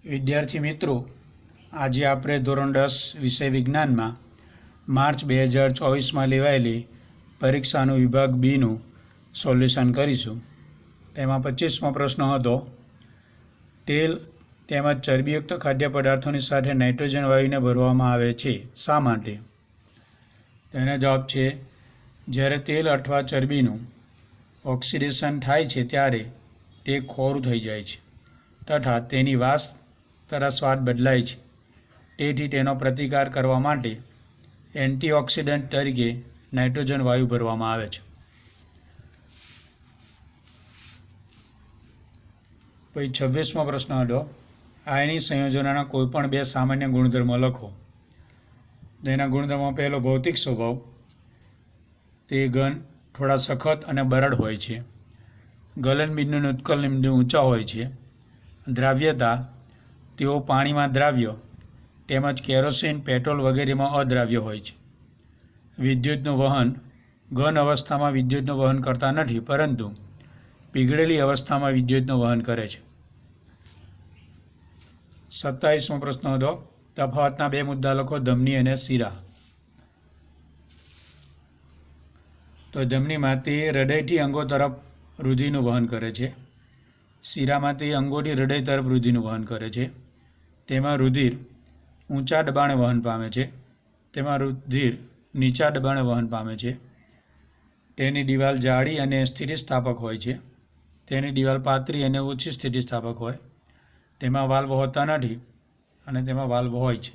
વિદ્યાર્થી મિત્રો, આજે આપણે ધોરણ 10 વિષય વિજ્ઞાનમાં માર્ચ 2024માં લેવાયેલી પરીક્ષાનું વિભાગ બીનું સોલ્યુશન કરીશું. તેમાં 25મો પ્રશ્ન હતો, તેલ તેમજ ચરબીયુક્ત ખાદ્ય પદાર્થોની સાથે નાઇટ્રોજન વાયુને ભરવામાં આવે છે, શા માટે? તેનો જવાબ છે, જ્યારે તેલ અથવા ચરબીનું ઓક્સિડેશન થાય છે ત્યારે તે ખોરું થઈ જાય છે તથા તેની વાસ તથા સ્વાદ બદલાય છે. તેથી તેનો પ્રતિકાર કરવા માટે એન્ટીઓક્સિડન્ટ તરીકે નાઇટ્રોજન વાયુ ભરવામાં આવે છે. પછી 26મો પ્રશ્ન હતો, આયની સંયોજનોના કોઈપણ બે સામાન્ય ગુણધર્મો લખો. તેના ગુણધર્મો પહેલો, ભૌતિક સ્વભાવ. તે ઘન, થોડા સખત અને બરડ હોય છે. ગલનબિંદુ અને ઉત્કલનબિંદુ ઊંચા હોય છે. દ્રાવ્યતા, તેઓ પાણીમાં દ્રાવ્ય તેમજ કેરોસીન, પેટ્રોલ વગેરેમાં અદ્રાવ્ય હોય છે. વિદ્યુતનું વહન, ઘન અવસ્થામાં વિદ્યુતનું વહન કરતા નથી, પરંતુ પીગળેલી અવસ્થામાં વિદ્યુતનું વહન કરે છે. 27મો પ્રશ્ન હતો, તફાવતના બે મુદ્દા લખો, ધમની અને શિરા. તો ધમનીમાં તે હૃદયથી અંગો તરફ રુધિરનું વહન કરે છે. શિરામાં તે અંગોથી હૃદય તરફ રુધિરનું વહન કરે છે. તેમાં રુધિર ઊંચા દબાણે વહન પામે છે. તેમાં રુધિર નીચા દબાણે વહન પામે છે. તેની દિવાલ જાડી અને સ્થિતિસ્થાપક હોય છે. તેની દિવાલ પાતળી અને ઓછી સ્થિતિસ્થાપક હોય. તેમાં વાલ્વ હોતા નથી અને તેમાં વાલ્વ હોય છે.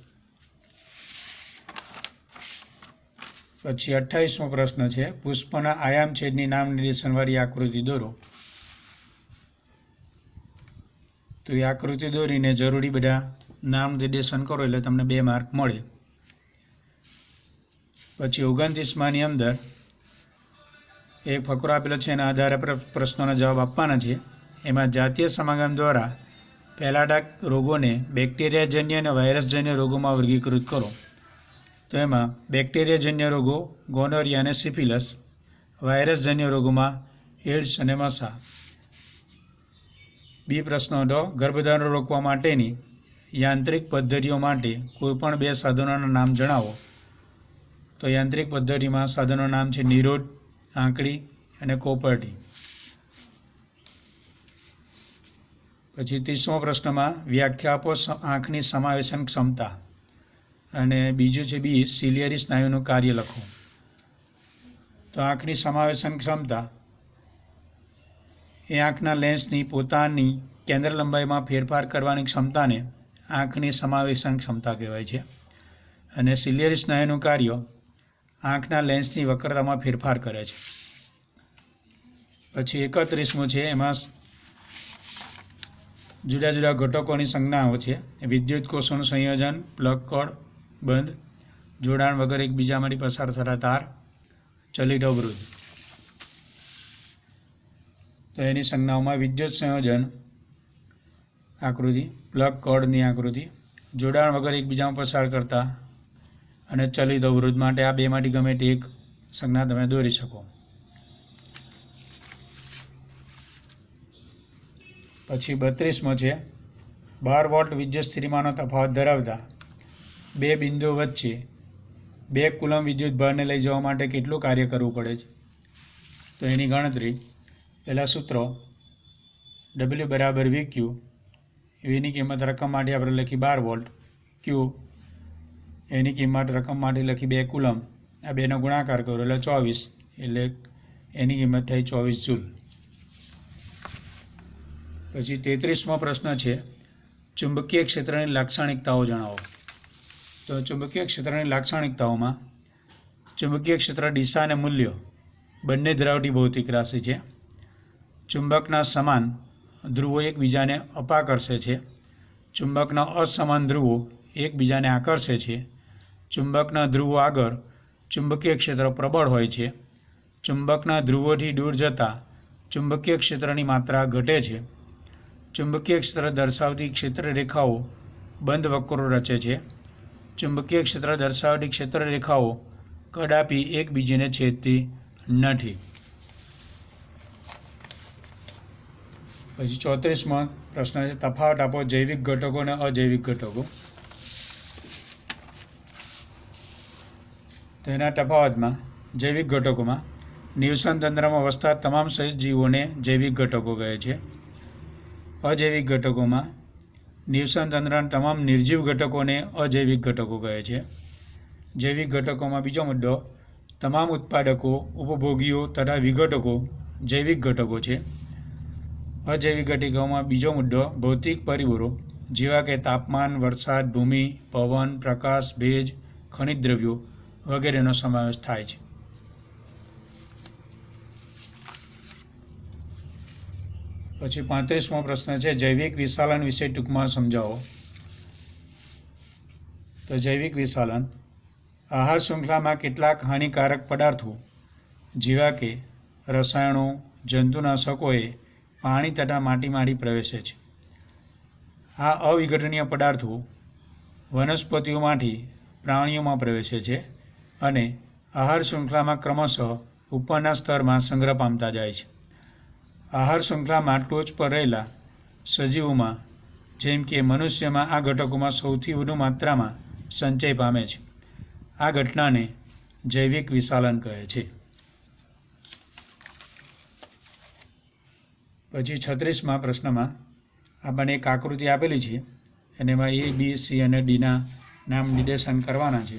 પછી 28મો પ્રશ્ન છે, પુષ્પના આયામછેદની નામ નિર્દેશનવાળી આકૃતિ દોરો. તો એ આકૃતિ દોરીને જરૂરી બધા નામ નિર્દેશન કરો એટલે તમને 2 માર્ક મળે. પછી 29માની અંદર એક ફકરો આપેલો છે, એના આધારે પ્રશ્નોના જવાબ આપવાના છે. એમાં જાતીય સમાગમ દ્વારા ફેલાતા રોગોને બેક્ટેરિયાજન્ય અને વાયરસજન્ય રોગોમાં વર્ગીકૃત કરો. તો એમાં બેક્ટેરિયાજન્ય રોગો ગોનોરિયા અને સિફિલિસ, વાયરસજન્ય રોગોમાં એડ્સ અને મસા. બી પ્રશ્ન હતો, ગર્ભધારણ રોકવા માટેની યાંત્રિક પદ્ધતિઓ માટે કોઈપણ 2 સાધનોના નામ જણાવો. તો યાંત્રિક પદ્ધતિમાં સાધનોનું નામ છે નિરોધ, આંકડી અને કોપરટી. પછી 30મો પ્રશ્નમાં વ્યાખ્યા આપો આંખની સમાવેશન ક્ષમતા. અને બીજું છે બી, સિલિયરી સ્નાયુનું કાર્ય લખો. તો આંખની સમાવેશન ક્ષમતા એ આંખના લેન્સની પોતાની કેન્દ્ર લંબાઈમાં ફેરફાર કરવાની ક્ષમતાને આંખની સમાવેશન ક્ષમતા કહેવાય છે. અને સિલિયરી સ્નાયુનું કાર્ય આંખના લેન્સની વક્રતામાં ફેરફાર કરે છે. પછી 31મું છે, એમાં જુદા જુદા ઘટકોની સંજ્ઞાઓ છે. વિદ્યુત કોષોનું સંયોજન, પ્લગ કોર્ડ, બંધ, જોડાણ વગર એકબીજામાંથી પસાર થતા તાર, ચલિત અવરોધ. તો એની સંજ્ઞાઓમાં વિદ્યુત સંયોજન આકૃતિ, પ્લગ કોર્ડની આકૃતિ, જોડાણ વગર એકબીજામાં પસાર કરતા અને ચલિત અવરોધ માટે આ બેમાંથી ગમે તે એક સંજ્ઞા તમે દોરી શકો. પછી 32મો છે, 12 વોલ્ટ વિદ્યુત સ્થિતિમાનનો તફાવત ધરાવતા 2 બિંદુઓ વચ્ચે 2 કુલમ વિદ્યુત ભારને લઈ જવા માટે કેટલું કાર્ય કરવું પડે છે? તો એની ગણતરી પહેલાં સૂત્ર W બરાબર VQ. Vની કિંમત રકમ માટે આપણે લખી 12 વોલ્ટ, Q એની કિંમત રકમ માટે લખી 2 કુલમ. આ બેનો ગુણાકાર કરો એટલે 24, એટલે એની કિંમત થઈ 24 જૂલ. પછી 33મો પ્રશ્ન છે, ચુંબકીય ક્ષેત્રની લાક્ષણિકતાઓ જણાવો. તો ચુંબકીય ક્ષેત્રની લાક્ષણિકતાઓમાં ચુંબકીય ક્ષેત્ર દિશા અને મૂલ્ય બંને ધરાવતી ભૌતિક રાશિ છે. ચુંબકના સમાન ધ્રુવો એકબીજાને અપાકર્ષે છે. ચુંબકના અસમાન ધ્રુવો એકબીજાને આકર્ષે છે. ચુંબકના ધ્રુવો આગળ ચુંબકીય ક્ષેત્ર પ્રબળ હોય છે. ચુંબકના ધ્રુવોથી દૂર જતાં ચુંબકીય ક્ષેત્રની માત્રા ઘટે છે. ચુંબકીય ક્ષેત્ર દર્શાવતી ક્ષેત્ર રેખાઓ બંધ વક્રો રચે છે. ચુંબકીય ક્ષેત્ર દર્શાવતી ક્ષેત્ર રેખાઓ કદાપી એકબીજાને છેદતી નથી. પછી 34મો પ્રશ્ન છે, તફાવત આપો જૈવિક ઘટકો અને અજૈવિક ઘટકો. તેના તફાવતમાં જૈવિક ઘટકોમાં નિવસન તંત્રમાં વસતા તમામ સજીવોને જૈવિક ઘટકો કહે છે. અજૈવિક ઘટકોમાં નિવસન તંત્રના તમામ નિર્જીવ ઘટકોને અજૈવિક ઘટકો કહે છે. જૈવિક ઘટકોમાં બીજો મુદ્દો, તમામ ઉત્પાદકો, ઉપભોગીઓ તથા વિઘટકો જૈવિક ઘટકો છે. અજૈવિક ઘટકોમાં બીજો મુદ્દો, ભૌતિક પરિબળો જેવા કે તાપમાન, વરસાદ, ભૂમિ, પવન, પ્રકાશ, ભેજ, ખનિજ દ્રવ્યો વગેરેનો સમાવેશ થાય છે. પછી 35મો પ્રશ્ન છે, જૈવિક વિશાલન વિશે ટૂંકમાં સમજાવો. તો જૈવિક વિશાલન આહાર શૃંખલામાં કેટલાક હાનિકારક પદાર્થો જેવા કે રસાયણો, જંતુનાશકોએ પાણી તથા માટીમાંથી પ્રવેશે છે. આ અવિઘટનીય પદાર્થો વનસ્પતિઓમાંથી પ્રાણીઓમાં પ્રવેશે છે અને આહાર શૃંખલામાં ક્રમશઃ ઉપરના સ્તરમાં સંગ્રહ પામતા જાય છે. આહાર શૃંખલામાં ટોચ પર રહેલા સજીવોમાં જેમ કે મનુષ્યમાં આ ઘટકોમાં સૌથી વધુ માત્રામાં સંચય પામે છે. આ ઘટનાને જૈવિક વિશાલન કહે છે. પછી 36મા પ્રશ્નમાં આપણને એક આકૃતિ આપેલી છે અને એમાં A, B, C અને Dના નામ નિર્દેશન કરવાના છે.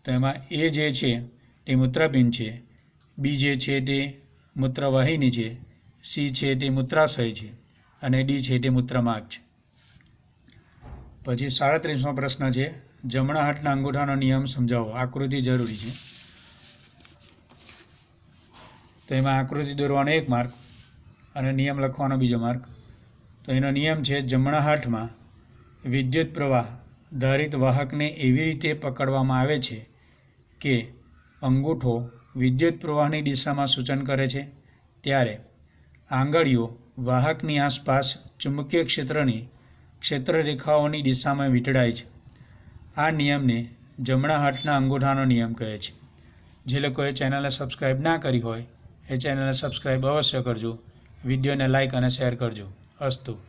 તો એમાં A જે છે તે મૂત્રપિંડ છે, B જે છે તે મૂત્રવાહિની છે, C છે તે મૂત્રાશય છે અને D છે તે મૂત્રમાર્ગ છે. પછી 37મો પ્રશ્ન છે, જમણા હાથના અંગૂઠાનો નિયમ સમજાવો. આકૃતિ જરૂરી છે. તો એમાં આકૃતિ દોરવાનો એક માર્ક અને નિયમ લખવાનો બીજો માર્ક. તો એનો નિયમ છે, જમણા હાથમાં વિદ્યુત પ્રવાહ ધારિત વાહકને એવી રીતે પકડવામાં આવે છે કે અંગૂઠો વિદ્યુત પ્રવાહની દિશામાં સૂચન કરે છે, ત્યારે આંગળીઓ વાહકની આસપાસ ચુંબકીય ક્ષેત્રની ક્ષેત્રરેખાઓની દિશામાં વીંટળાય છે. આ નિયમને જમણા હાથના અંગૂઠાનો નિયમ કહે છે. જે લોકોએ ચેનલને સબસ્ક્રાઈબ ના કરી હોય એ ચેનલને સબસ્ક્રાઈબ અવશ્ય કરજો. વિડીયોને લાઇક અને શેર કરજો. અસ્તુ.